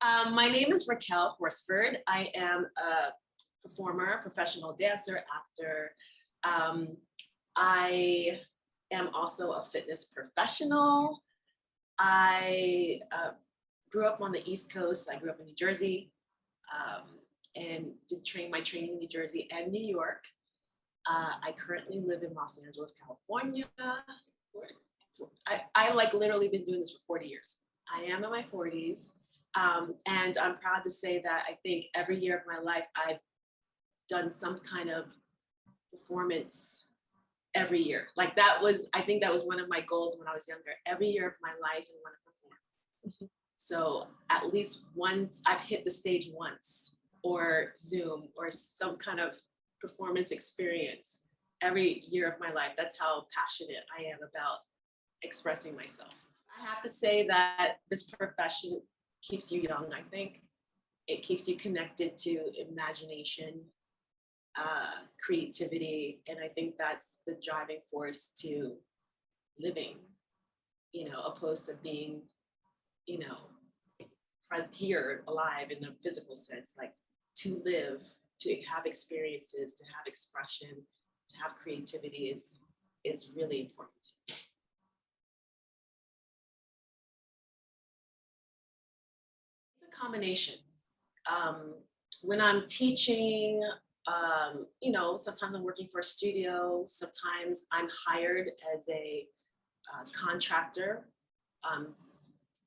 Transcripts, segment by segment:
My name is Raquel Horsford. I am a performer, professional dancer, actor. I am also a fitness professional. I grew up on the East Coast. I grew up in New Jersey and did my training in New Jersey and New York. I currently live in Los Angeles, California. I like literally been doing this for 40 years. I am in my 40s. And I'm proud to say that I think every year of my life, I've done some kind of performance every year. Like I think that was one of my goals when I was younger. Every year of my life, I want to perform. So at least once I've hit the stage once, or Zoom, or some kind of performance experience every year of my life. That's how passionate I am about expressing myself. I have to say that this profession keeps you young, I think. It keeps you connected to imagination, creativity, and I think that's the driving force to living, opposed to being, here alive in a physical sense, like to live, to have experiences, to have expression, to have creativity is really important. It's a combination. When I'm teaching, sometimes I'm working for a studio, sometimes I'm hired as a contractor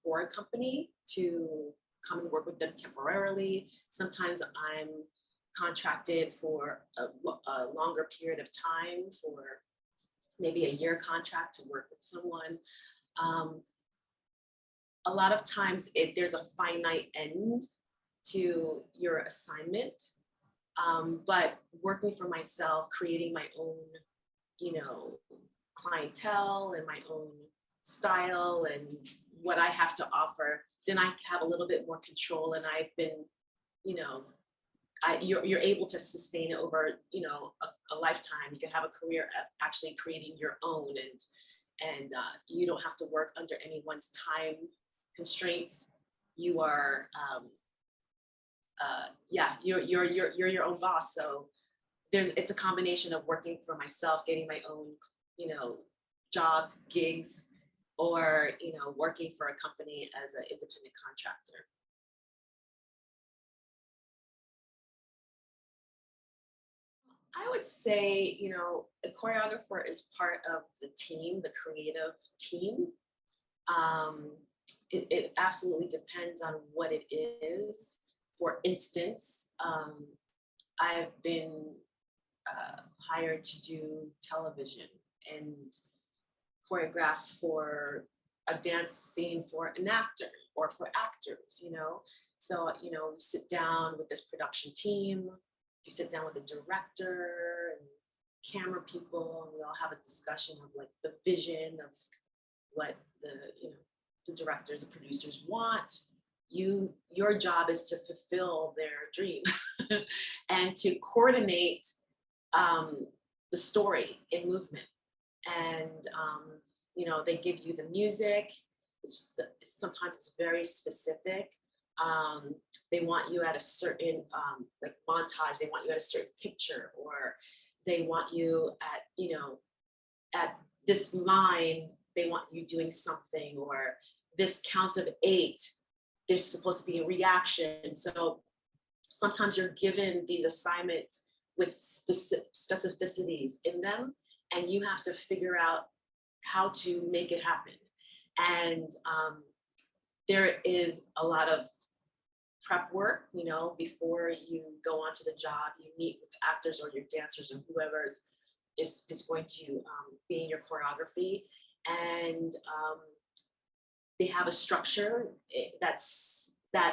for a company to come and work with them temporarily. Sometimes I'm contracted for a longer period of time, for maybe a year contract to work with someone. A lot of times there's a finite end to your assignment, but working for myself, creating my own, clientele and my own style and what I have to offer, then I have a little bit more control, and I've been, you're able to sustain it over, a lifetime. You can have a career at actually creating your own, and you don't have to work under anyone's time constraints. You are, you're your own boss. So it's a combination of working for myself, getting my own, jobs, gigs, or, working for a company as an independent contractor. I would say, a choreographer is part of the team, the creative team. It absolutely depends on what it is. For instance, I've been hired to do television and choreograph for a dance scene for an actor or for actors, So, you sit down with this production team, you sit down with the director and camera people, and we all have a discussion of like the vision of what the directors and producers want. Your job is to fulfill their dream and to coordinate the story in movement. And they give you the music. Sometimes it's very specific. They want you at a certain like montage. They want you at a certain picture, or they want you at this line. They want you doing something, or this count of 8. There's supposed to be a reaction. So sometimes you're given these assignments with specificities in them, and you have to figure out how to make it happen. And there is a lot of prep work, before you go onto the job. You meet with actors or your dancers or whoever is going to be in your choreography. And they have a structure that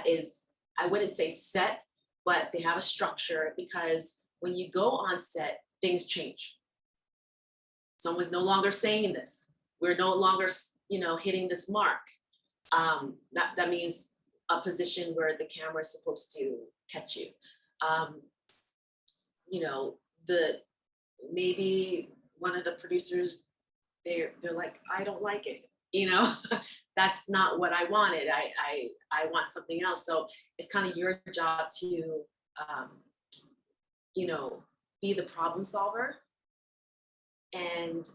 is, I wouldn't say set, but they have a structure, because when you go on set, things change. Someone's no longer saying this. We're no longer, hitting this mark. That means a position where the camera is supposed to catch you. Maybe one of the producers, they're like, I don't like it. that's not what I wanted. I want something else. So it's kind of your job to, um, you know, be the problem solver and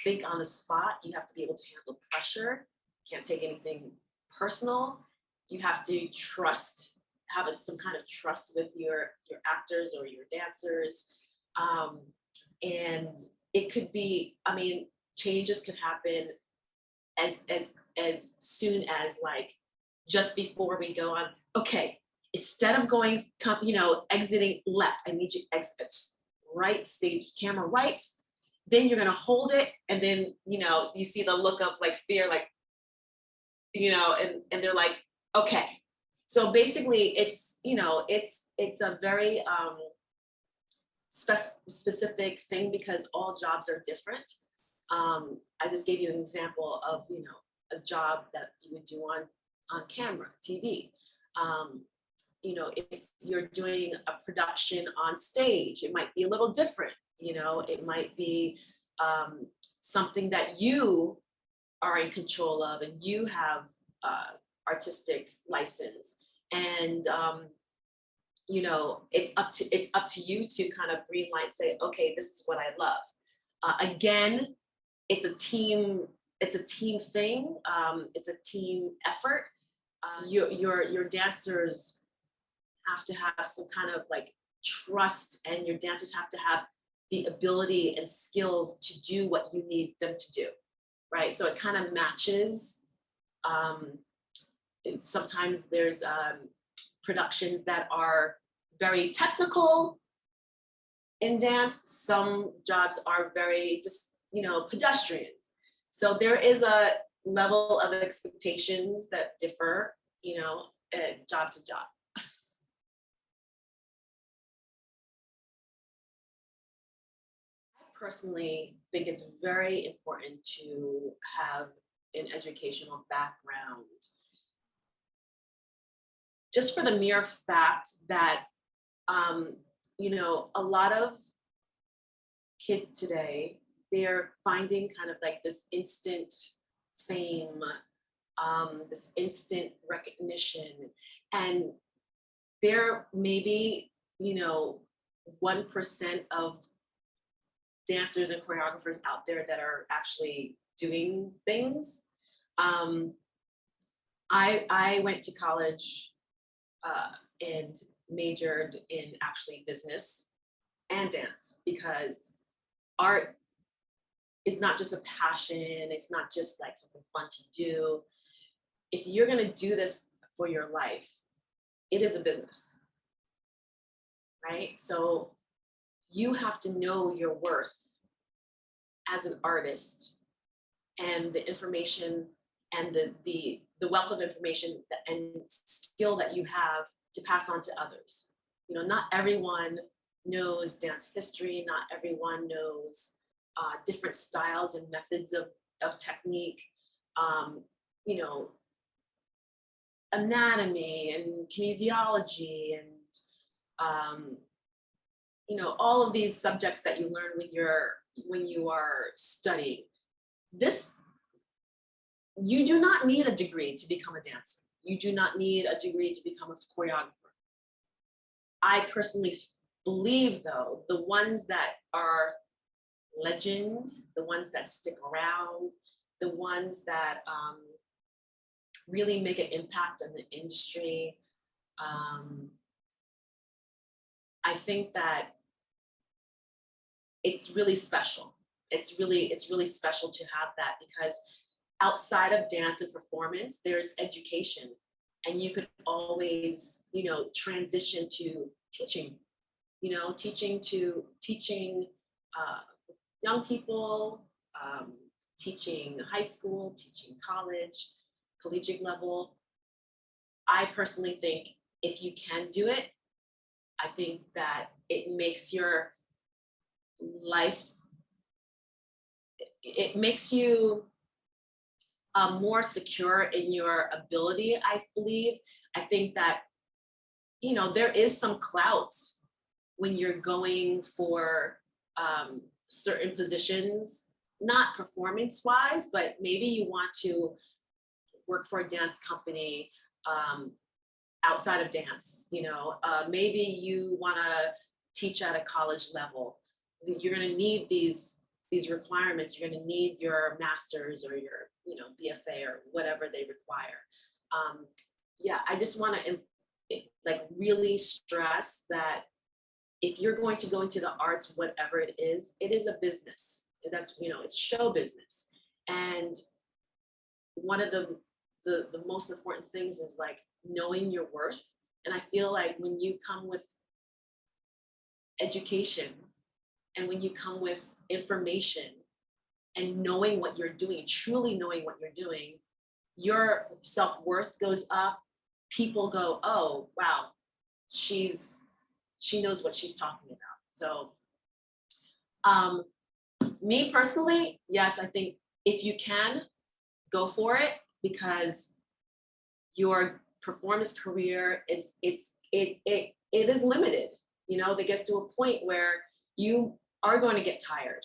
think on the spot. You have to be able to handle pressure. Can't take anything personal. You have to trust, have some kind of trust with your actors or your dancers. Um, and it could be, I mean, changes could happen as soon as like just before we go on. Okay, instead of going, exiting left, I need you to exit right, stage camera right. Then you're gonna hold it, and then you see the look of like fear, like and they're like, okay. So basically, it's a very specific thing because all jobs are different. I just gave you an example of a job that you would do on camera, TV. Um, if you're doing a production on stage, it might be a little different. It might be something that you are in control of, and you have artistic license, and it's up to you to kind of green light, say, okay, this is what I love. Again, it's a team thing. It's a team effort. Your dancers have to have some kind of like trust, and your dancers have to have the ability and skills to do what you need them to do, right? So it kind of matches. Sometimes there's productions that are very technical in dance. Some jobs are very just pedestrians. So there is a level of expectations that differ, job to job. I personally think it's very important to have an educational background, just for the mere fact that a lot of kids today, they're finding kind of like this instant fame, this instant recognition, and there may be 1% of dancers and choreographers out there that are actually doing things. I went to college and majored in actually business and dance, because art is not just a passion. It's not just like something fun to do. If you're going to do this for your life, it is a business, right? So you have to know your worth as an artist, and the information and the wealth of information and skill that you have to pass on to others. Not everyone knows dance history. Not everyone knows different styles and methods of technique, anatomy and kinesiology, and all of these subjects that you learn when you are studying. You do not need a degree to become a dancer. You do not need a degree to become a choreographer. I personally believe, though, the ones that are legend, the ones that stick around, the ones that really make an impact on the industry, I think that it's really special. It's really special to have that, because outside of dance and performance, there's education, and you could always, transition to teaching, teaching young people, teaching high school, teaching college, collegiate level. I personally think if you can do it, I think that it makes your life, it makes you more secure in your ability, I believe. I think that, there is some clout when you're going for certain positions, not performance wise, but maybe you want to work for a dance company outside of dance. Maybe you want to teach at a college level. You're going to need these requirements. You're going to need your master's or your BFA or whatever they require. Yeah, I just want to like really stress that if you're going to go into the arts, whatever it is a business. That's, it's show business. And one of the most important things is like knowing your worth. And I feel like when you come with education and when you come with information and knowing what you're doing, truly knowing what you're doing, your self-worth goes up. People go, oh, wow, she knows what she's talking about. So me personally, yes, I think if you can, go for it, because your performance career it is limited. That gets to a point where you are going to get tired.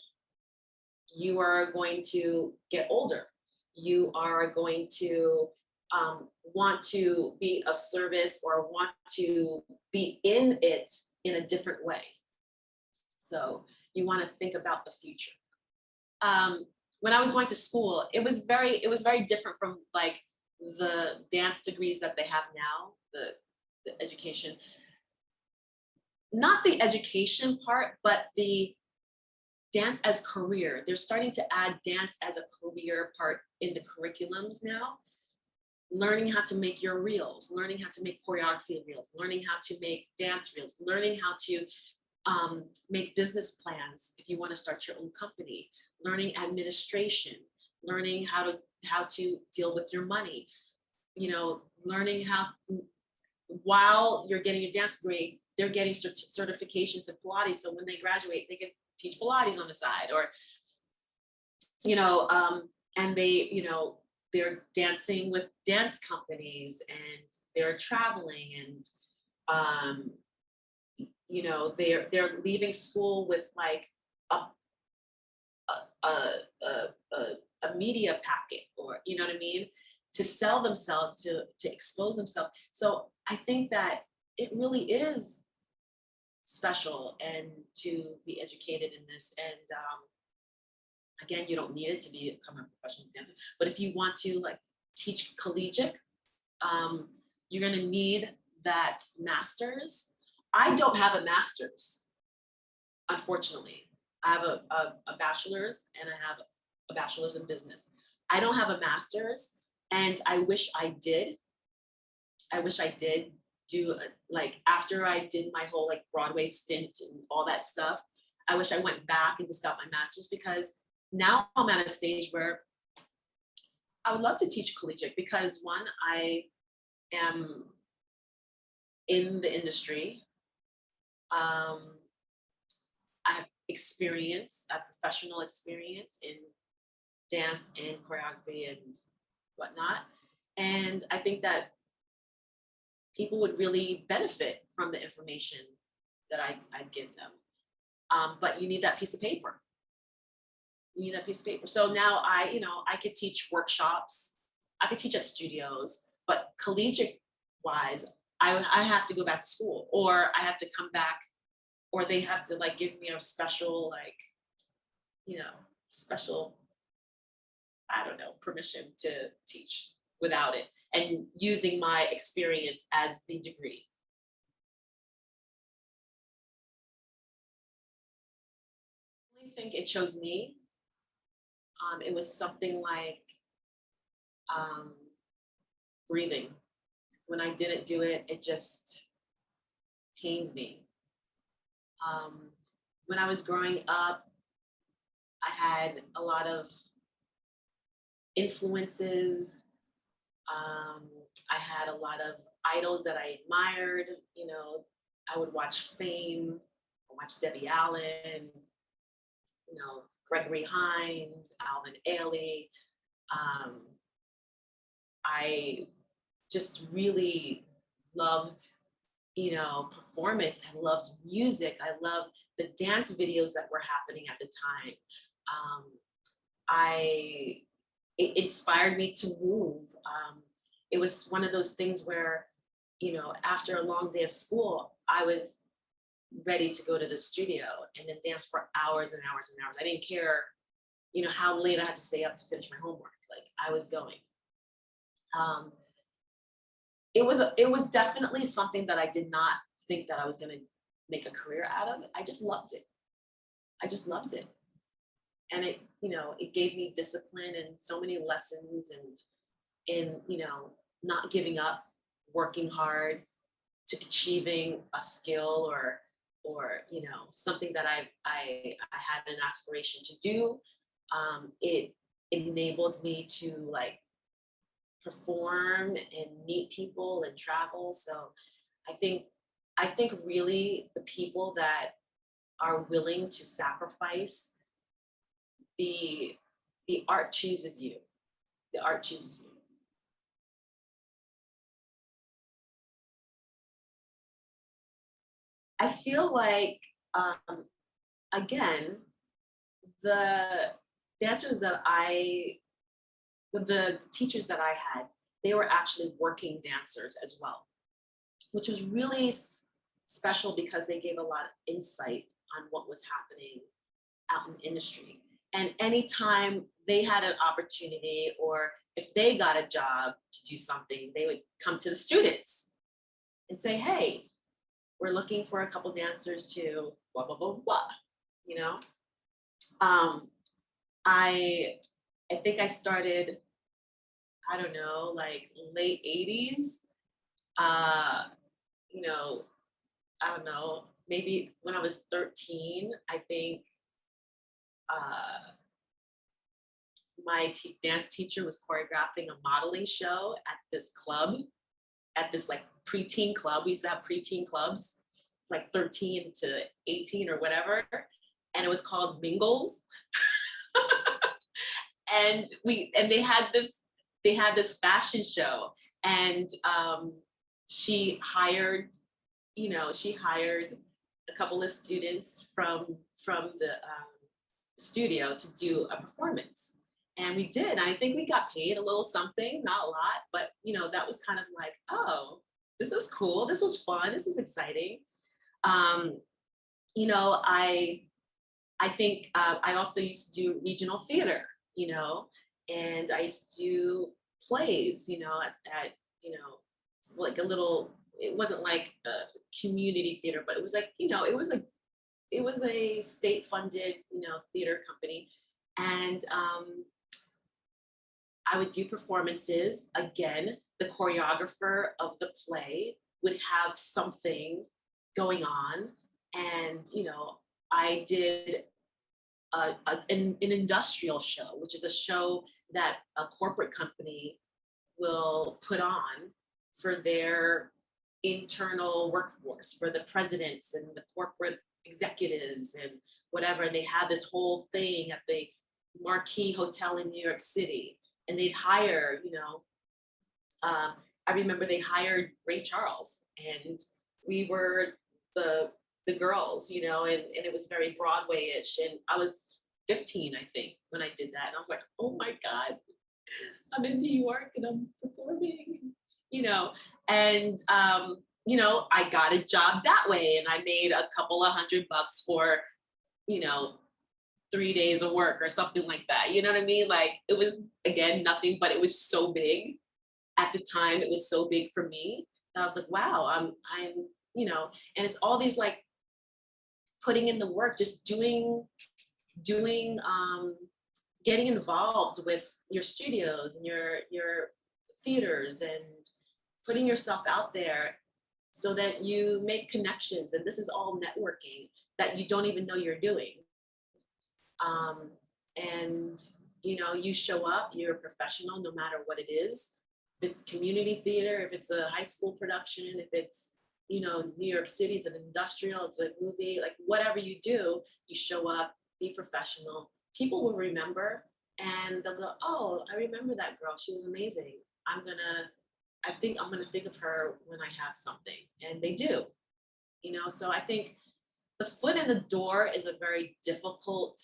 You are going to get older. You are going to want to be of service or want to be in it in a different way. So you want to think about the future. When I was going to school, it was very different from like the dance degrees that they have now, the education. Not the education part, but the dance as career. They're starting to add dance as a career part in the curriculums now. Learning how to make your reels, learning how to make choreography reels, learning how to make dance reels, learning how to make business plans if you want to start your own company, learning administration, learning how to deal with your money, learning how, while you're getting a dance degree, they're getting certifications in Pilates. So when they graduate, they can teach Pilates on the side, or, and they're dancing with dance companies and they're traveling and, they're leaving school with like a media packet, or, you know what I mean? To sell themselves, to expose themselves. So I think that it really is special and to be educated in this. And again, you don't need it to become a professional dancer, but if you want to like teach collegiate, you're going to need that master's. I don't have a master's, unfortunately. I have a bachelor's, and I have a bachelor's in business. I don't have a master's, and I wish I did. I wish I did do like, after I did my whole like Broadway stint and all that stuff, I wish I went back and just got my master's, because now I'm at a stage where I would love to teach collegiate, because one, I am in the industry. I have experience, I have professional experience in dance and choreography and whatnot. And I think that people would really benefit from the information that I give them. But you need that piece of paper. You need that piece of paper. So now I could teach workshops, I could teach at studios, but collegiate wise, I have to go back to school, or I have to come back, or they have to like give me a special, like, special, I don't know, permission to teach without it, and using my experience as the degree. I really think it chose me. It was something like breathing. When I didn't do it, it just pains me. When I was growing up, I had a lot of influences. I had a lot of idols that I admired. I would watch Fame, watch Debbie Allen, Gregory Hines, Alvin Ailey. I just really loved, performance. I loved music. I loved the dance videos that were happening at the time. it inspired me to move. It was one of those things where, you know, after a long day of school, I was ready to go to the studio and then dance for hours and hours and hours. I didn't care, you know, how late I had to stay up to finish my homework. Like I was going. It was definitely something that I did not think that I was going to make a career out of. I just loved it. I just loved it. And it, you know, it gave me discipline and so many lessons, and in, you know, not giving up, working hard to achieving a skill or you know, something that I had an aspiration to do. It enabled me to like perform and meet people and travel. So I think I think really the people that are willing to sacrifice, the the art chooses you. The art chooses you. I feel like again, the dancers that the teachers that I had, they were actually working dancers as well, which was really special because they gave a lot of insight on what was happening out in the industry. And anytime they had an opportunity or if they got a job to do something, they would come to the students and say, hey, we're looking for a couple dancers to blah, blah, blah, blah, you know? Um, I I think I started, I don't know, like late 80s. Uh, you know, I don't know, maybe when I was 13, I think uh, my dance teacher was choreographing a modeling show at this club, at this like preteen club. We used to have preteen clubs, like 13 to 18 or whatever. And it was called Mingles. And they had this fashion show, and she hired, you know, she hired a couple of students from the studio to do a performance. And we did. I think we got paid a little something, not a lot, but you know, that was kind of like, oh, this is cool. This was fun. This was exciting. Um, you know, I think I also used to do regional theater, you know, and I used to do plays, you know, at you know, it's like a little, it wasn't like a community theater, but it was like, you know, it was a state funded, you know, theater company. And I would do performances. Again, the choreographer of the play would have something going on. And, you know, I did an industrial show, which is a show that a corporate company will put on for their internal workforce, for the presidents and the corporate executives and whatever. And they had this whole thing at the marquee hotel in New York City. And they'd hire, you know, I remember they hired Ray Charles, and we were the girls, you know, and it was very Broadway-ish. And I was 15, I think, when I did that. And I was like, oh my God, I'm in New York and I'm performing, you know, and you know, I got a job that way, and I made a couple of $100 for, you know, 3 days of work or something like that. You know what I mean? Like it was again nothing, but it was so big at the time. It was so big for me that I was like, wow, I'm, you know, and it's all these like putting in the work, just doing, getting involved with your studios and your theaters and putting yourself out there so that you make connections. And this is all networking that you don't even know you're doing. Um, and you know, you show up, you're a professional no matter what it is. If it's community theater, if it's a high school production, if it's, you know, New York City's an industrial, it's a movie, like whatever you do, you show up, be professional. People will remember, and they'll go, oh, I remember that girl. She was amazing. I think I'm gonna think of her when I have something. And they do, you know, so I think the foot in the door is a very difficult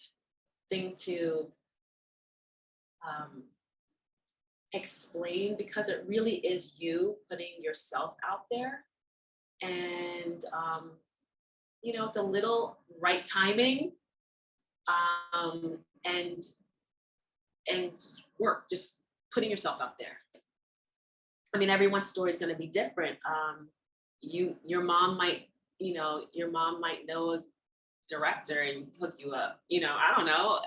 thing to explain because it really is you putting yourself out there. And, it's a little right timing, and just work, just putting yourself out there. I mean, everyone's story is going to be different. Your mom might, your mom might know a director and hook you up. I don't know.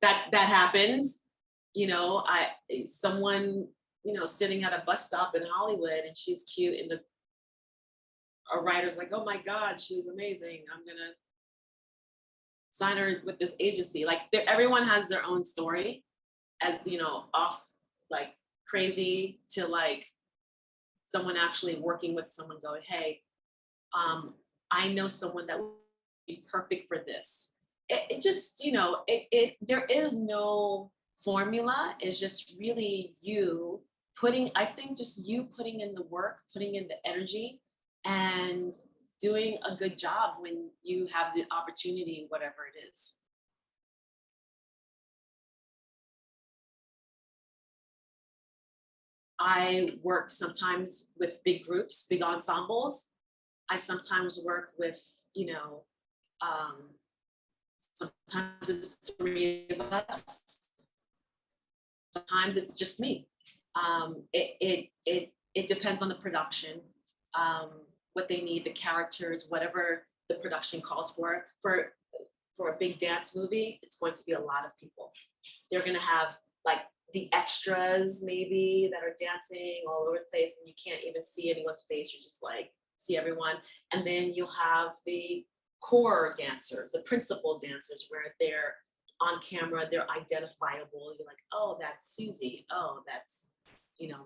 that happens. Someone, sitting at a bus stop in Hollywood and she's cute, and a writer's like, oh my God, she's amazing. I'm gonna sign her with this agency. Like, everyone has their own story, as off like crazy to like someone actually working with someone going, hey, I know someone that would be perfect for this. It just, there is no formula. It's just really you I think just you putting in the work, putting in the energy, and doing a good job when you have the opportunity, whatever it is. I work sometimes with big groups, big ensembles. I sometimes work with, um, sometimes it's three of us. Sometimes it's just me. It depends on the production, what they need, the characters, whatever the production calls for. For a big dance movie, it's going to be a lot of people. They're going to have like the extras maybe that are dancing all over the place, and you can't even see anyone's face. You just like see everyone. And then you'll have the core dancers, the principal dancers, where they're on camera, they're identifiable. You're like, oh, that's Susie. Oh, that's,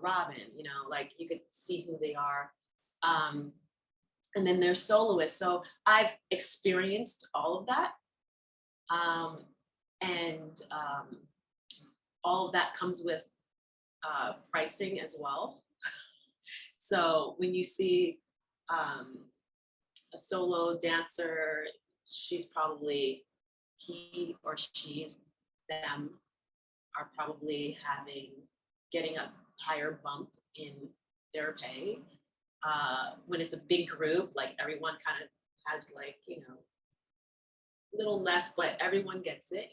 Robin, like you could see who they are. And then there's soloists. So I've experienced all of that. And all of that comes with pricing as well. So when you see a solo dancer, he or she, them are probably getting a higher bump in their pay. When it's a big group, like everyone kind of has like, a little less, but everyone gets it,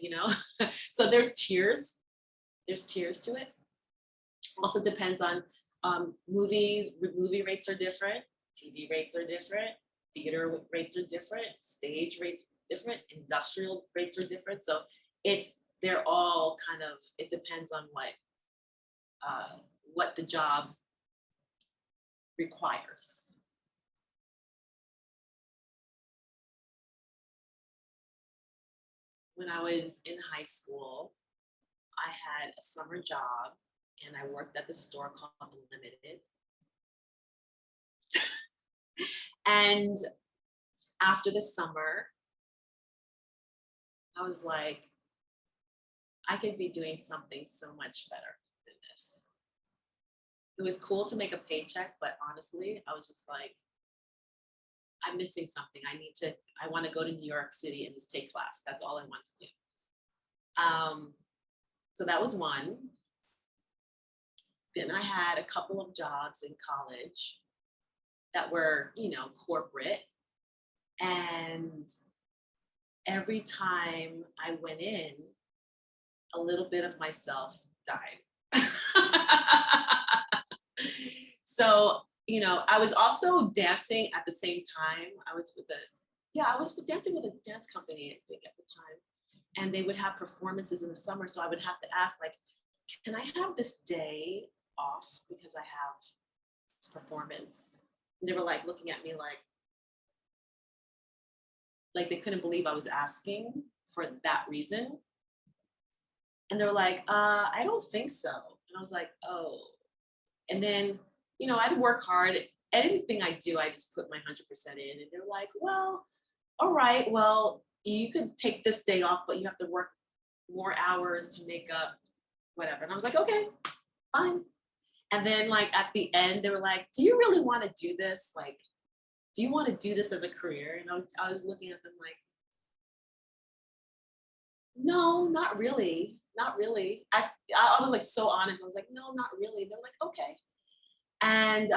So there's tiers. There's tiers to it. Also depends on movies. Movie rates are different. TV rates are different. Theater rates are different. Stage rates different. Industrial rates are different. So they're all kind of, it depends on what the job requires. When I was in high school, I had a summer job and I worked at the store called Unlimited. And after the summer, I was like, I could be doing something so much better than this. It was cool to make a paycheck, but honestly, I was just like, I'm missing something. I want to go to New York City and just take class. That's all I want to do. So that was one. Then I had a couple of jobs in college that were, corporate. And every time I went in, a little bit of myself died. So, I was also dancing at the same time. I was dancing with a dance company, I think, at the time. And they would have performances in the summer. So I would have to ask, like, can I have this day off because I have this performance? And they were like looking at me like they couldn't believe I was asking for that reason. And they were like, I don't think so. And I was like, oh. And then, I'd work hard. Anything I do, I just put my 100% in. And they're like, well, all right, well, you could take this day off, but you have to work more hours to make up whatever. And I was like, okay, fine. And then like at the end, they were like, do you really want to do this? Like, do you want to do this as a career? And I was looking at them like, no, not really. not really. I was like so honest. I was like, no, not really. They're like, okay. And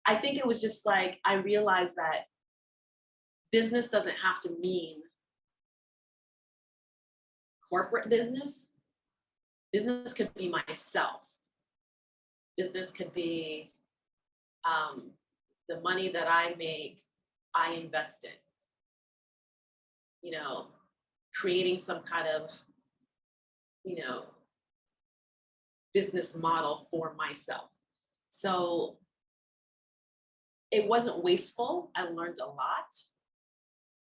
I think it was just like, I realized that business doesn't have to mean corporate business. Business could be myself. Business could be um, the money that I make, I invest in, you know, creating some kind of, you know, business model for myself. So it wasn't wasteful. I learned a lot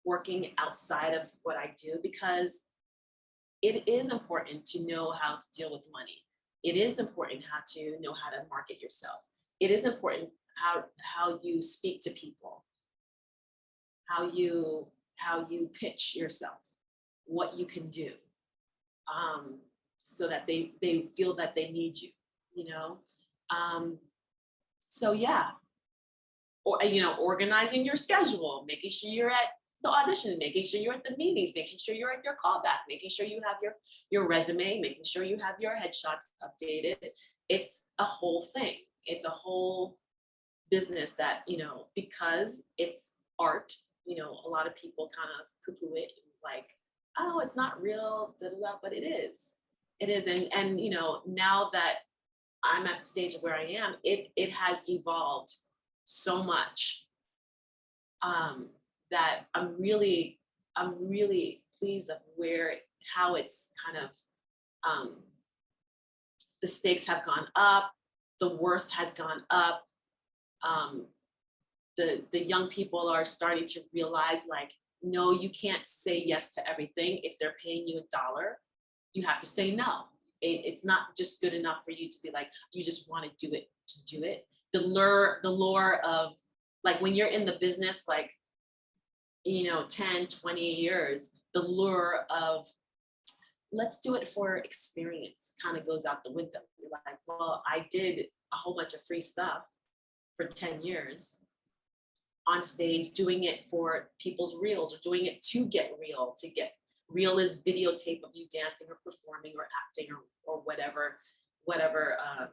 working outside of what I do because it is important to know how to deal with money. It is important how to know how to market yourself. It is important how you speak to people, how you pitch yourself, what you can do, um, so that they feel that they need you, you know. Um, so yeah, or organizing your schedule, making sure you're at the audition, making sure you're at the meetings, making sure you're at your callback, making sure you have your resume, making sure you have your headshots updated. It's a whole thing. It's a whole business that, because it's art, a lot of people kind of poo-poo it, like, oh, it's not real, da, da, da, but it is. It is. And now that I'm at the stage of where I am, it has evolved so much, that I'm really pleased of how it's kind of, um, the stakes have gone up, the worth has gone up. Um, the young people are starting to realize, like, no, you can't say yes to everything. If they're paying you $1, you have to say no. It's not just good enough for you to be like, you just want to do it to do it. The lure of, like, when you're in the business, like, 10, 20 years, the lure of, let's do it for experience, kind of goes out the window. You're like, well, I did a whole bunch of free stuff for 10 years on stage, doing it for people's reels, or doing it to get real. To get real is videotape of you dancing or performing or acting, or whatever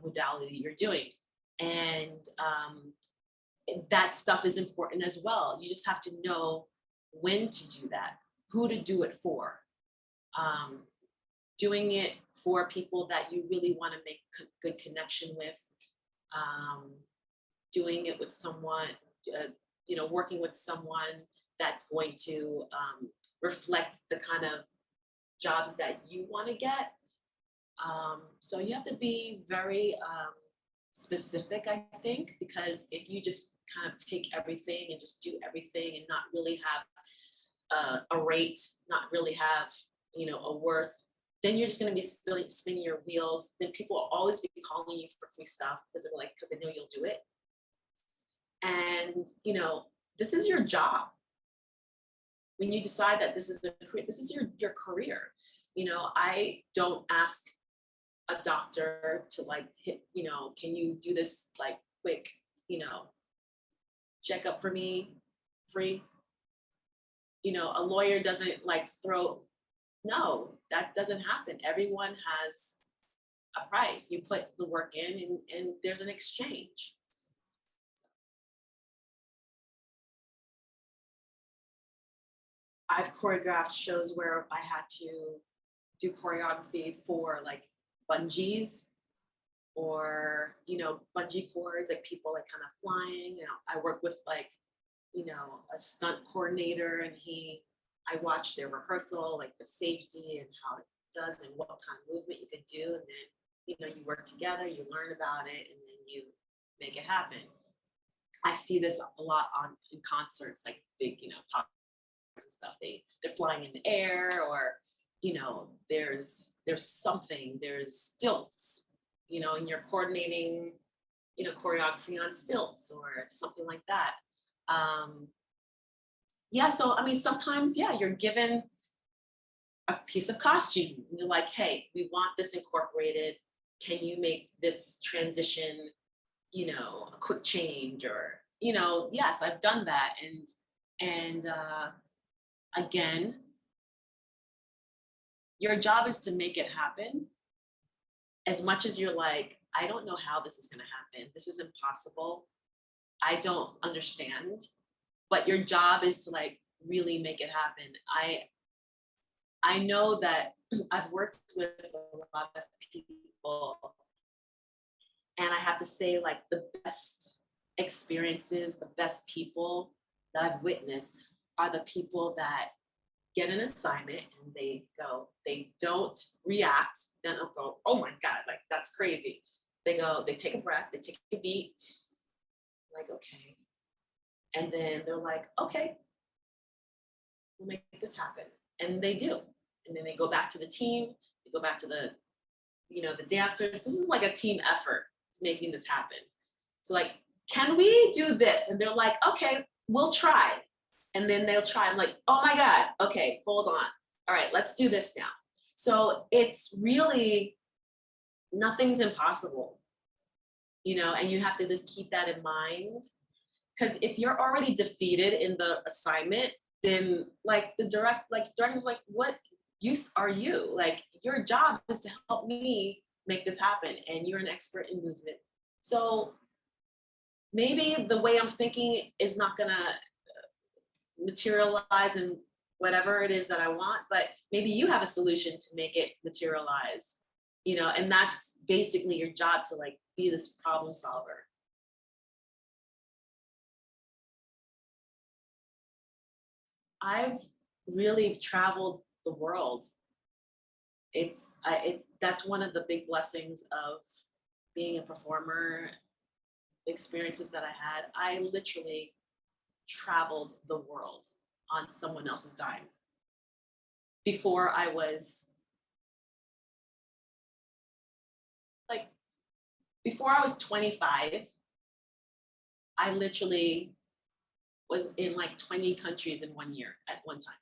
modality you're doing. And that stuff is important as well. You just have to know when to do that, who to do it for. Um, Doing it for people that you really want to make good connection with. Um, Doing it with someone, working with someone that's going to reflect the kind of jobs that you want to get. So you have to be very specific, I think, because if you just kind of take everything and just do everything and not really have a rate, not really have, a worth, then you're just going to be spinning your wheels. Then people will always be calling you for free stuff because they know you'll do it. And, this is your job. When you decide that this is a career, this is your career. I don't ask a doctor to, like, hit, can you do this, like, quick, checkup for me, free? A lawyer doesn't, like, no, that doesn't happen. Everyone has a price. You put the work in, and there's an exchange. I've choreographed shows where I had to do choreography for, like, bungees, or bungee cords, like people, like, kind of flying. I work with, like, a stunt coordinator, and I watch their rehearsal, like the safety and how it does and what kind of movement you can do, and then you work together, you learn about it, and then you make it happen. I see this a lot in concerts, like big pop and stuff. They're flying in the air, or there's something, there's stilts, and you're coordinating choreography on stilts or something like that. Yeah, so I mean, sometimes, yeah, you're given a piece of costume and you're like, hey, we want this incorporated, can you make this transition a quick change? Or yes, I've done that. And again, your job is to make it happen. As much as you're like, I don't know how this is going to happen. This is impossible. I don't understand. But your job is to like really make it happen. I know that I've worked with a lot of people, and I have to say, like, the best experiences, the best people that I've witnessed are the people that get an assignment and they don't react, then I'll go, oh my God, like that's crazy. They go, they take a breath, they take a beat, like, okay. And then they're like, okay, we'll make this happen. And they do. And then they go back to the team, they go back to the dancers. This is like a team effort making this happen. So like, can we do this? And they're like, okay, we'll try. And then they'll try. I'm like, oh my God, okay, hold on. All right, let's do this now. So it's really, nothing's impossible, and you have to just keep that in mind. Because if you're already defeated in the assignment, then like the director's like, what use are you? Like, your job is to help me make this happen, and you're an expert in movement. So maybe the way I'm thinking is not gonna materialize in whatever it is that I want, but maybe you have a solution to make it materialize, and that's basically your job, to like be this problem solver. I've really traveled the world. That's one of the big blessings of being a performer, the experiences that I had. I literally traveled the world on someone else's dime. Before I was like, before I was 25, I literally was in like 20 countries in 1 year at one time.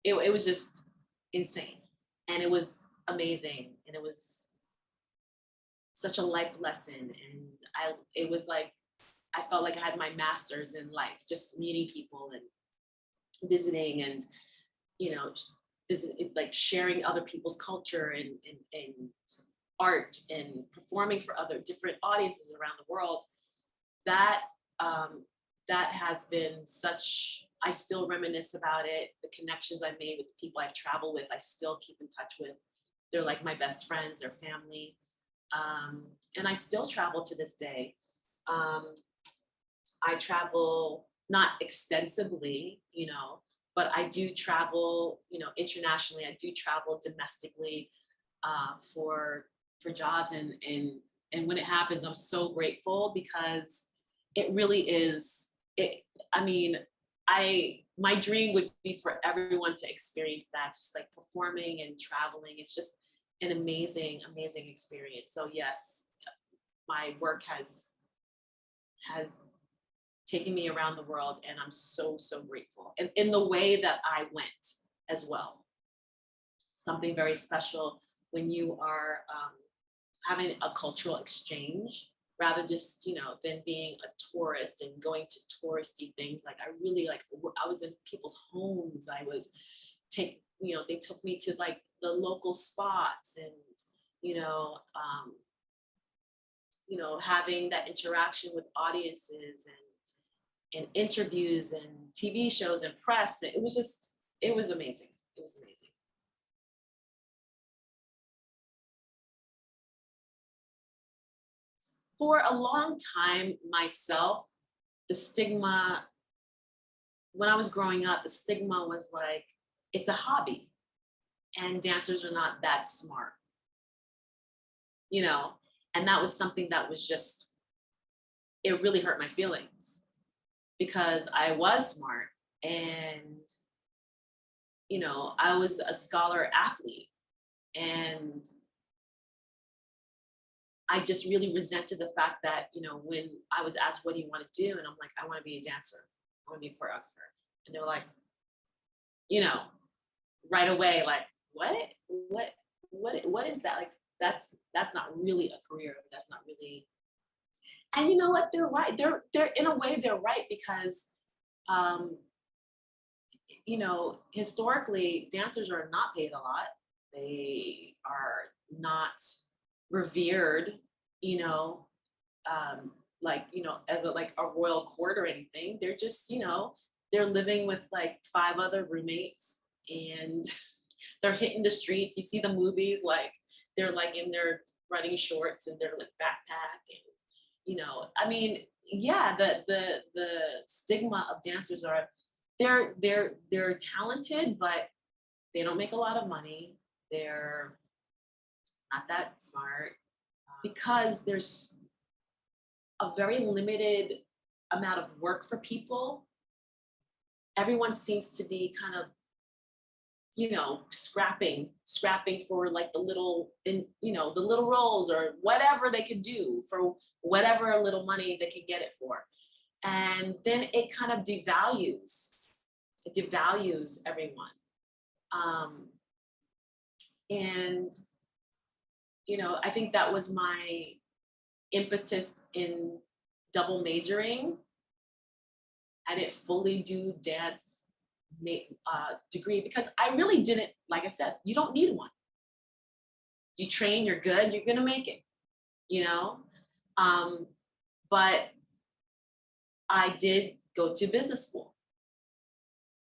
It was just insane. And it was amazing. And it was such a life lesson. And it was like, I felt like I had my master's in life, just meeting people and visiting and, like sharing other people's culture and art and performing for other different audiences around the world. That that has been such, I still reminisce about it. The connections I've made with the people I've traveled with, I still keep in touch with. They're like my best friends, they're family. And I still travel to this day. I travel not extensively, but I do travel, internationally. I do travel domestically for jobs, and when it happens, I'm so grateful, because it really is. I mean, my dream would be for everyone to experience that, just like performing and traveling. It's just an amazing, amazing experience. So yes, my work has taken me around the world, and I'm so, so grateful. And in the way that I went as well. Something very special when you are having a cultural exchange, rather just, than being a tourist and going to touristy things. Like, I really, like, I was in people's homes. They took me to like the local spots, and, having that interaction with audiences and interviews and TV shows and press. It was amazing. It was amazing. For a long time myself, the stigma, when I was growing up, the stigma was like, it's a hobby and dancers are not that smart, and that was something that was just, it really hurt my feelings, because I was smart, and, I was a scholar athlete, and I just really resented the fact that, when I was asked, what do you want to do? And I'm like, I want to be a dancer. I want to be a choreographer. And they're like, you know, right away, like, what is that? Like, that's not really a career. That's not really. And you know what? They're right. They're in a way, they're right, because, historically dancers are not paid a lot. They are not revered, you know, like, as a royal court or anything. They're just, they're living with like 5 other roommates, and they're hitting the streets. You see the movies, like they're like in their running shorts and their like backpack, and I mean, yeah, the stigma of dancers are they're talented, but they don't make a lot of money. They're not that smart because there's a very limited amount of work for people. Everyone seems to be kind of, scrapping for like the little roles or whatever they could do for whatever little money they could get it for. And then it kind of devalues everyone. Um, and, I think that was my impetus in double majoring. I didn't fully do dance degree because I really didn't, like I said, you don't need one. You train, you're good, you're gonna make it, you know? Um, but I did go to business school.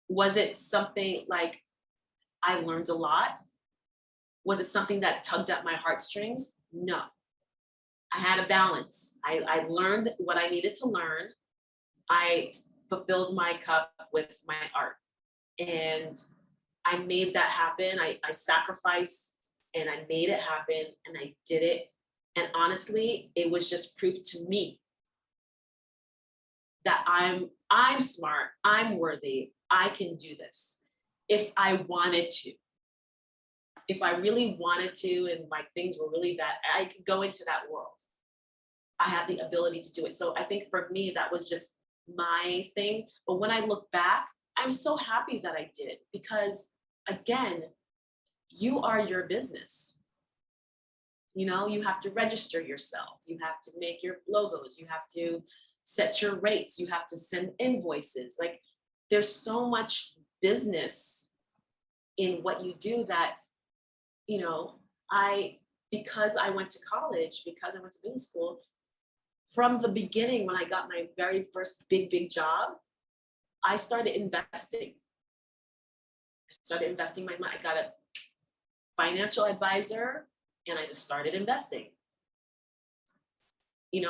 Was it something like I learned a lot? Was it something that tugged at my heartstrings? No. I had a balance. I learned what I needed to learn. I fulfilled my cup with my art. And I made that happen. I sacrificed and I made it happen and I did it. And honestly, it was just proof to me that I'm smart, I'm worthy, I can do this if I wanted to. If I really wanted to and like things were really bad, I could go into that world. I have the ability to do it. So I think for me, that was just my thing. But when I look back, I'm so happy that I did because, again, you are your business. You have to register yourself. You have to make your logos. You have to set your rates. You have to send invoices. Like there's so much business in what you do that, because I went to college, because I went to business school, from the beginning, when I got my very first big job, I started investing. I started investing my money. I got a financial advisor and I just started investing.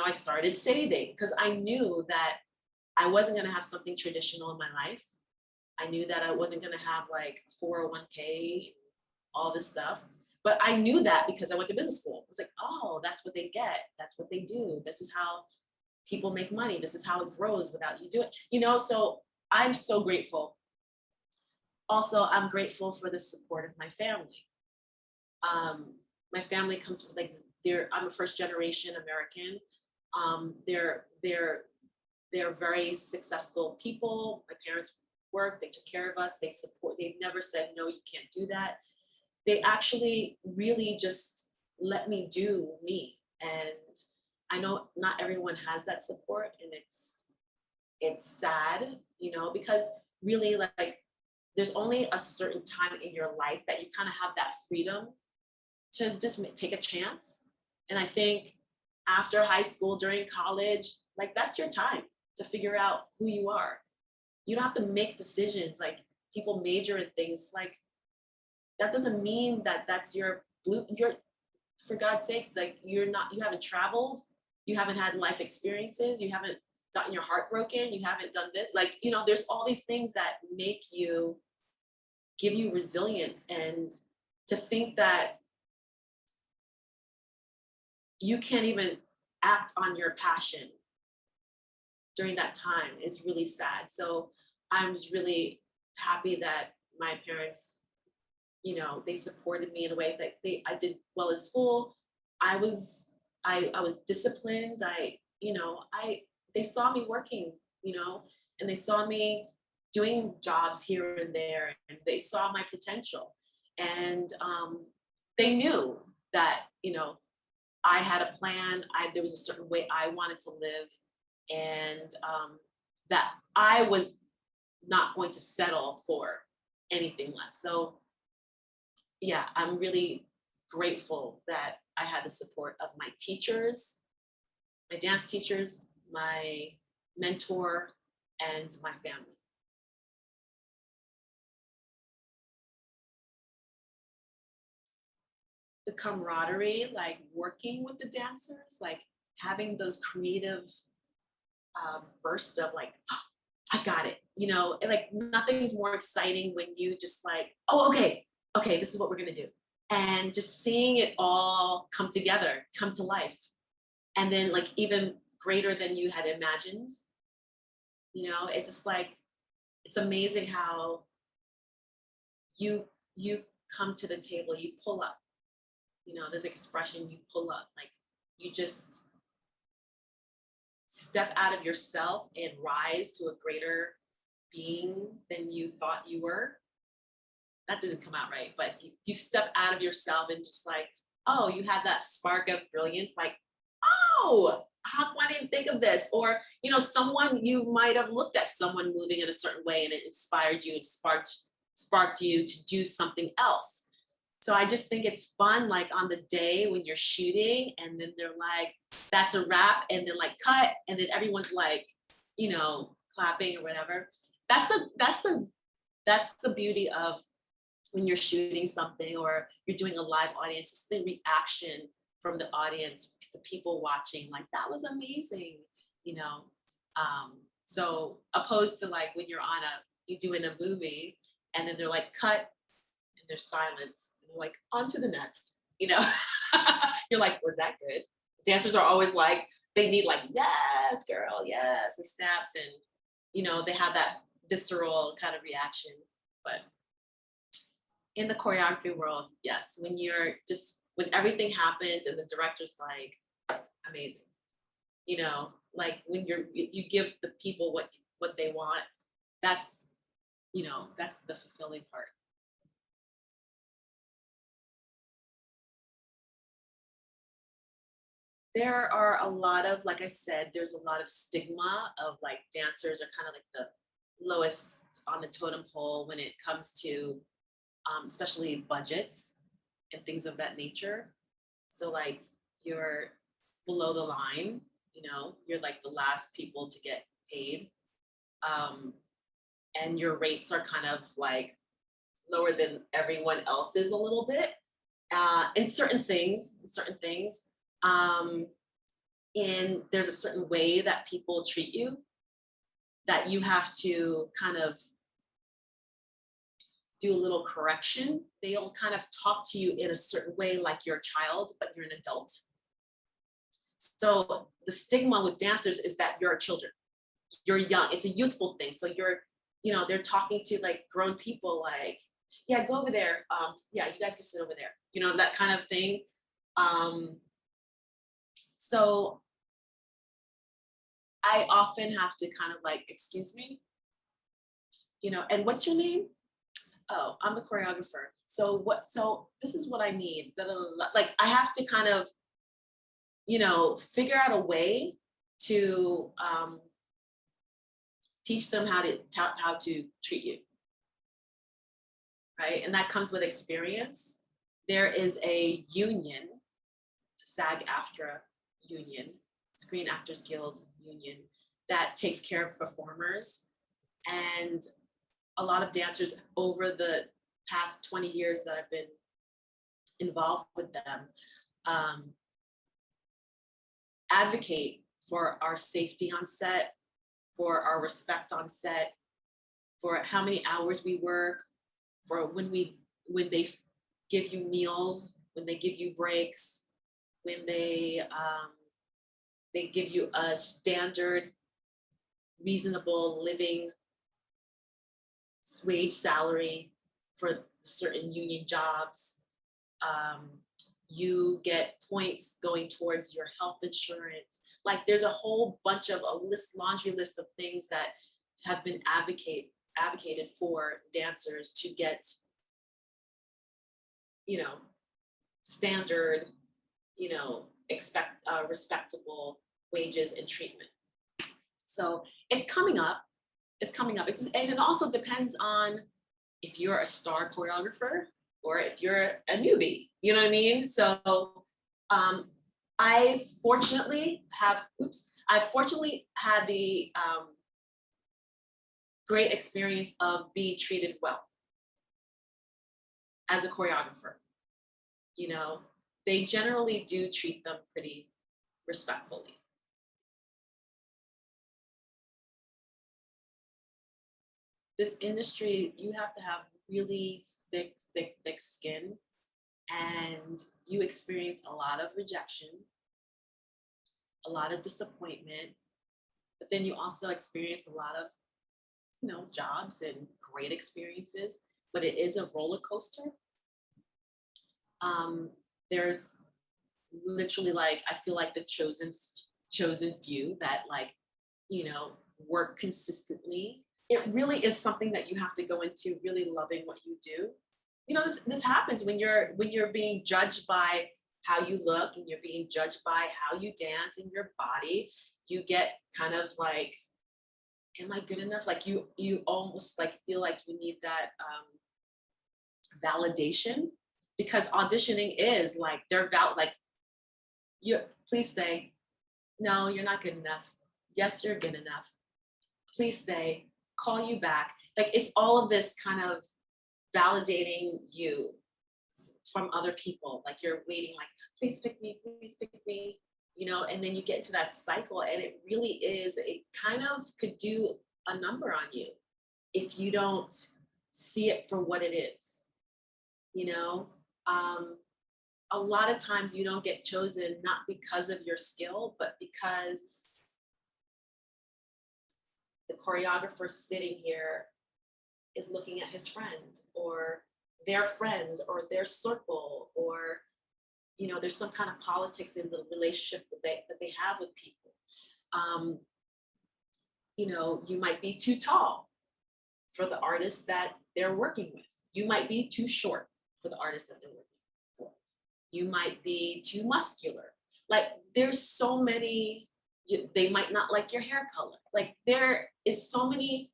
I started saving because I knew that I wasn't going to have something traditional in my life. I knew that I wasn't going to have like 401k, all this stuff. But I knew that because I went to business school. It's like, oh, that's what they get. That's what they do. This is how people make money. This is how it grows without you doing, so I'm so grateful. Also, I'm grateful for the support of my family. My family comes from I'm a first generation American. They're very successful people. My parents worked, they took care of us, they've never said, no, you can't do that. They actually really just let me do me. And I know not everyone has that support, and it's sad, because really like there's only a certain time in your life that you kind of have that freedom to just take a chance. And I think after high school, during college, like that's your time to figure out who you are. You don't have to make decisions like people major in things like that doesn't mean that that's your for God's sakes, like you haven't traveled, you haven't had life experiences, you haven't gotten your heart broken, you haven't done this, like, there's all these things that give you resilience. And to think that you can't even act on your passion during that time is really sad. So I was really happy that my parents, they supported me in a way that I did well in school. I was disciplined. They saw me working, and they saw me doing jobs here and there, and they saw my potential. And they knew that, I had a plan. There was a certain way I wanted to live, and that I was not going to settle for anything less. So yeah, I'm really grateful that I had the support of my teachers, my dance teachers, my mentor, and my family. The camaraderie, like working with the dancers, like having those creative bursts of like, "Oh, I got it. You know, and like nothing's more exciting when you just like, oh, okay, okay, this is what we're gonna do. And just seeing it all come together, come to life. And then like even greater than you had imagined, you know, it's just like, it's amazing how you come to the table, you pull up, you know, there's expression, you pull up, like you just step out of yourself and rise to a greater being than you thought you were. That didn't come out right, but you step out of yourself and just like, oh, you had that spark of brilliance, like, oh, how come I didn't think of this? Or, you know, someone you might have looked at someone moving in a certain way and it inspired you and sparked you to do something else. So I just think it's fun, like on the day when you're shooting, and then they're like, that's a wrap, and then like cut, and then everyone's like, you know, clapping or whatever. That's the beauty of when you're shooting something or you're doing a live audience, it's the reaction from the audience, the people watching, like that was amazing, you know. So opposed to like when you're doing a movie and then they're like cut and there's silence and they're like on to the next, you know. You're like, was that good? Dancers are always like, they need like, yes, girl, yes, and snaps, and you know, they have that visceral kind of reaction. But in the choreography world, yes, when everything happens and the director's like, amazing, you know, like when you give the people what they want, that's, you know, that's the fulfilling part. There are a lot of, like I said, there's a lot of stigma of like dancers are kind of like the lowest on the totem pole when it comes to especially budgets and things of that nature. So like you're below the line, you know, you're like the last people to get paid. Um, and your rates are kind of like lower than everyone else's a little bit. In certain things. Um, and there's a certain way that people treat you that you have to kind of do a little correction. They'll kind of talk to you in a certain way like you're a child, but you're an adult. So the stigma with dancers is that you're children, you're young. It's a youthful thing. So you're, you know, they're talking to like grown people, like, yeah, go over there. Yeah, you guys can sit over there. You know, that kind of thing. Um, so I often have to kind of like, excuse me, you know, and what's your name? Oh, I'm the choreographer. So what? So this is what I need. Da, da, da, da. Like I have to kind of, you know, figure out a way to teach them how to treat you, right? And that comes with experience. There is a union, SAG-AFTRA union, Screen Actors Guild union, that takes care of performers. And a lot of dancers over the past 20 years that I've been involved with them um, advocate for our safety on set, for our respect on set, for how many hours we work, for when they give you meals, when they give you breaks, when they give you a standard, reasonable living wage salary for certain union jobs. Um, you get points going towards your health insurance. Like there's a whole bunch of laundry list of things that have been advocated for dancers to get, you know, standard, you know, respectable wages and treatment. So it's coming up. It's coming up. And it also depends on if you're a star choreographer or if you're a newbie, you know what I mean? So I fortunately I fortunately had the great experience of being treated well as a choreographer. You know, they generally do treat them pretty respectfully. This industry, you have to have really thick skin, and you experience a lot of rejection, a lot of disappointment, but then you also experience a lot of, jobs and great experiences, but it is a roller coaster. There's literally, like, I feel like the chosen few that, like, work consistently. It really is something that you have to go into really loving what you do. This happens when you're being judged by how you look, and you're being judged by how you dance in your body. You get kind of like, am I good enough? Like, you almost like feel like you need that validation, because auditioning is like, they're about like, you please stay. No, you're not good enough. Yes, you're good enough. Please stay. Call you back. Like, it's all of this kind of validating you from other people. Like, you're waiting, like, please pick me, and then you get into that cycle, and it really is, it kind of could do a number on you if you don't see it for what it is, you know? Um, a lot of times you don't get chosen not because of your skill, but because the choreographer sitting here is looking at his friend or their friends or their circle, or there's some kind of politics in the relationship that they have with people. um, you might be too tall for the artist that they're working with. You might be too short for the artist that they're working for. You might be too muscular. Like, there's so many. They might not like your hair color. Like, there is so many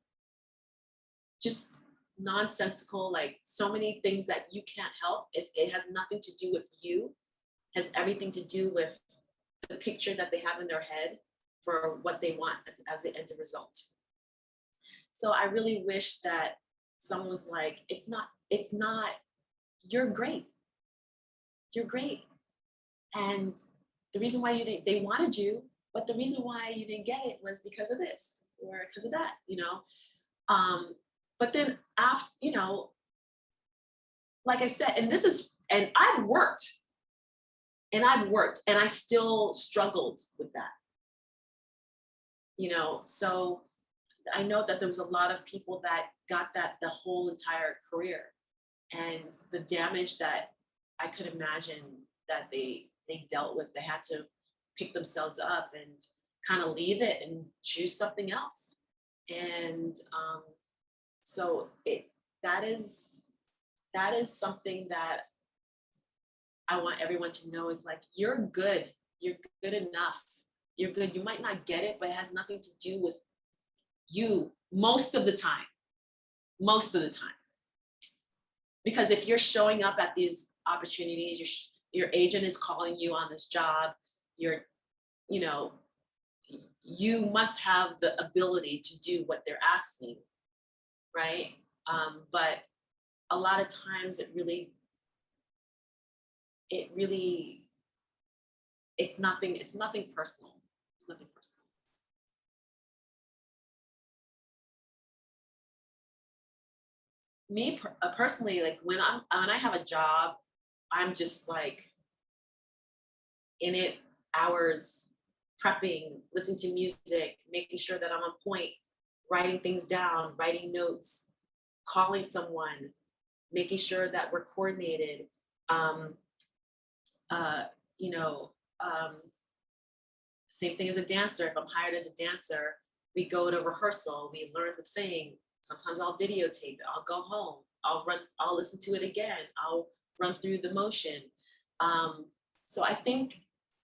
just nonsensical, like, so many things that you can't help. It has nothing to do with you. It has everything to do with the picture that they have in their head for what they want as the end result. So I really wish that someone was like, it's not, you're great. You're great. And the reason why they wanted you, but the reason why you didn't get it was because of this or because of that. But then after, like I said, and I've worked and I still struggled with that, so I know that there was a lot of people that got that the whole entire career, and the damage that I could imagine that they dealt with. They had to pick themselves up and kind of leave it and choose something else. And so that is that is something that I want everyone to know, is like, you're good. You're good enough. You're good. You might not get it, but it has nothing to do with you most of the time. Most of the time. Because if you're showing up at these opportunities, your agent is calling you on this job, you're, you know, you must have the ability to do what they're asking, right? But a lot of times it really, it's nothing personal. It's nothing personal. Me personally, like, when I have a job, I'm just like in it, hours, prepping, listening to music, making sure that I'm on point, writing things down, writing notes, calling someone, making sure that we're coordinated. Um, uh, you know, um, Same thing as a dancer. If I'm hired as a dancer, we go to rehearsal, we learn the thing. Sometimes I'll videotape it. I'll go home. I'll listen to it again. I'll run through the motion. So I think,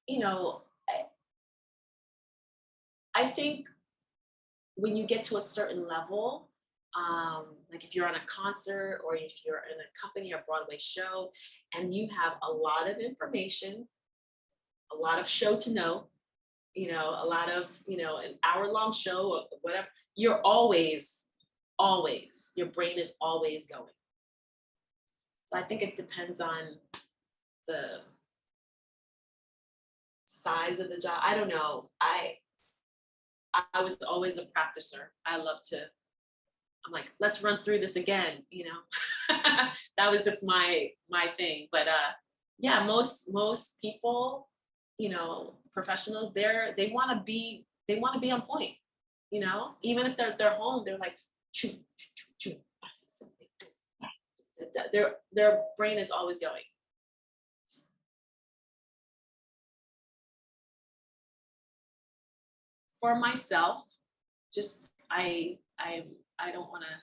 you know, I think when you get to a certain level, Like if you're on a concert or if you're in a company or Broadway show and you have a lot of information, a lot of show to know, a lot of, an hour-long show or whatever, you're always, your brain is always going. So I think it depends on the size of the job. I don't know. I was always a practicer. I'm like, let's run through this again, That was just my thing. But yeah, most people, professionals, they want to be on point, even if they're home, they're like choo, choo, choo, choo, their brain is always going. For myself, just I don't want to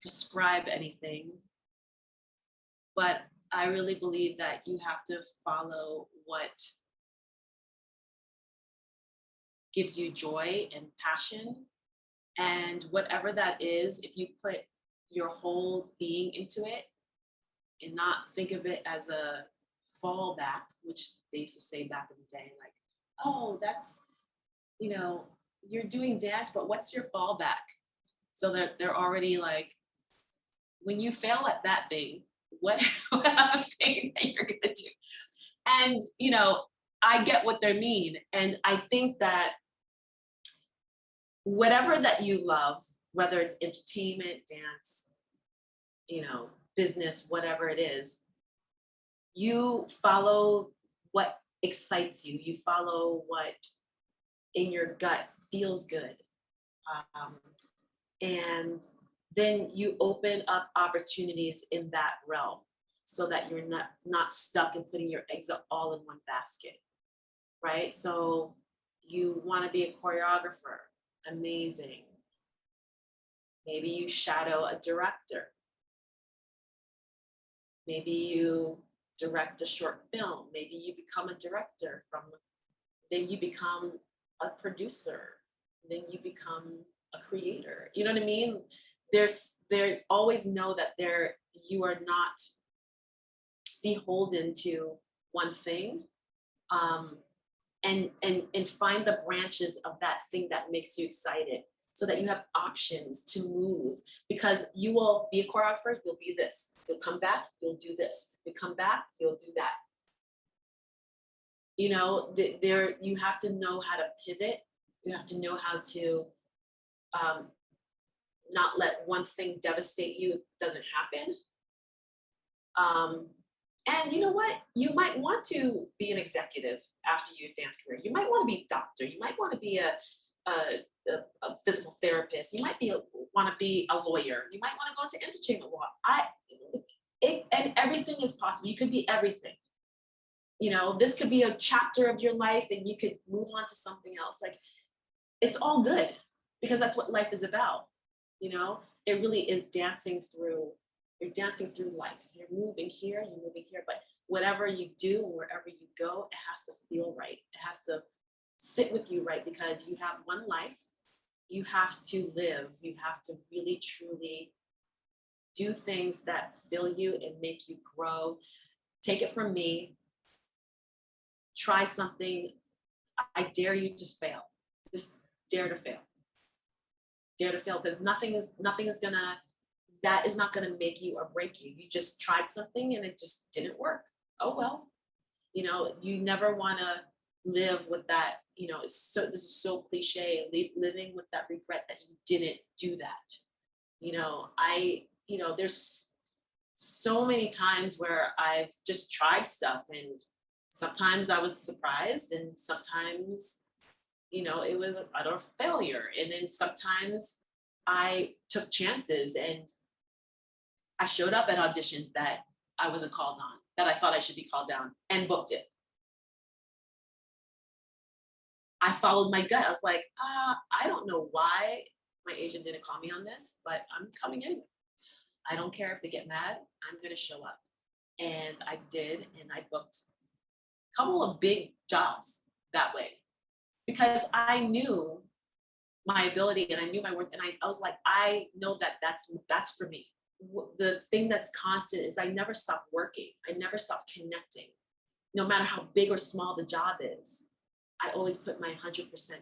prescribe anything, but I really believe that you have to follow what gives you joy and passion. And whatever that is, if you put your whole being into it and not think of it as a fallback, which they used to say back in the day, like, oh, that's, you're doing dance, but what's your fallback? So they're already like, when you fail at that thing, what other thing that you're gonna do? And I get what they mean. And I think that whatever that you love, whether it's entertainment, dance, business, whatever it is, you follow what excites you. You follow what in your gut feels good. And then you open up opportunities in that realm so that you're not stuck in putting your eggs all in one basket, right? So you want to be a choreographer, amazing. Maybe you shadow a director. Maybe you direct a short film. Maybe you become a director then you become a producer. Then you become a creator. You know what I mean? There's always know that you are not beholden to one thing. And find the branches of that thing that makes you excited so that you have options to move, because you will be a choreographer, you'll be this, you'll come back, you'll do this, you come back, you'll do that. You have to know how to pivot. You have to know how to not let one thing devastate you if it doesn't happen. And you know what? You might want to be an executive after your dance career. You might want to be a doctor. You might want to be a physical therapist. You might want to be a lawyer. You might want to go into entertainment law. And everything is possible. You could be everything. This could be a chapter of your life and you could move on to something else. Like, it's all good because that's what life is about. It really is dancing through. You're dancing through life. You're moving here, but whatever you do and wherever you go, it has to feel right. It has to sit with you right, because you have one life. You have to live. You have to really, truly do things that fill you and make you grow. Take it from me. Try something. I dare you to fail. Just dare to fail. Dare to fail, because that is not going to make you or break you. You just tried something and it just didn't work. Oh, well, you never want to live with that, this is so cliche, living with that regret that you didn't do that. There's so many times where I've just tried stuff and sometimes I was surprised and sometimes, it was an utter failure. And then sometimes I took chances and I showed up at auditions that I wasn't called on, that I thought I should be called down, and booked it. I followed my gut. I was like, I don't know why my agent didn't call me on this, but I'm coming anyway. I don't care if they get mad. I'm going to show up. And I did, and I booked a couple of big jobs that way because I knew my ability and I knew my worth. And I was like, I know that that's for me. The thing that's constant is I never stop working. I never stop connecting. No matter how big or small the job is, I always put my 100%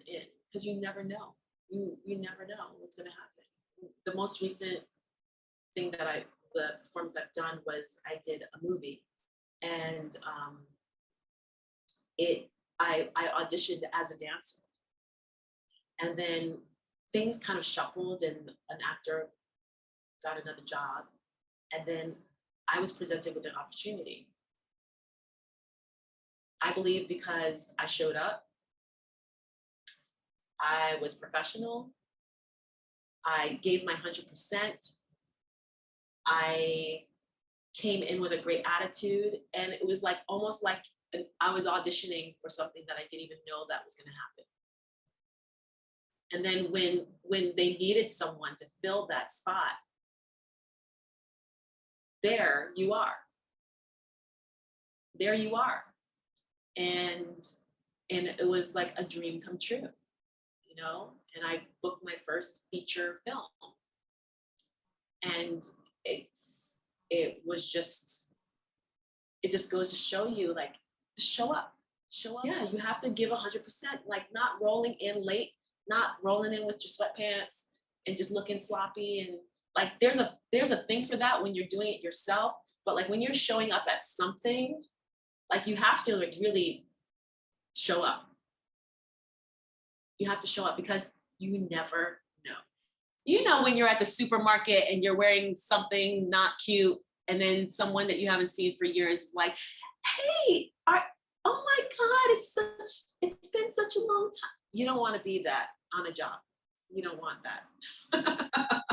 in because you never know. You never know what's going to happen. The most recent thing that the performance I've done was I did a movie, and I auditioned as a dancer, and then things kind of shuffled, and an actor got another job, and then I was presented with an opportunity. I believe because I showed up, I was professional, I gave my 100%, I came in with a great attitude, and it was like almost like I was auditioning for something that I didn't even know that was going to happen. And then when they needed someone to fill that spot, there you are. There you are. And it was like a dream come true, you know? And I booked my first feature film. And it just goes to show you, like, just show up. Yeah, you have to give 100%, like not rolling in late, not rolling in with your sweatpants and just looking sloppy. And like, there's a thing for that when you're doing it yourself. But like when you're showing up at something, like you have to like really show up. You have to show up because you never know. You know, when you're at the supermarket and you're wearing something not cute, and then someone that you haven't seen for years is like, hey, oh my God, it's been such a long time. You don't want to be that on a job. You don't want that.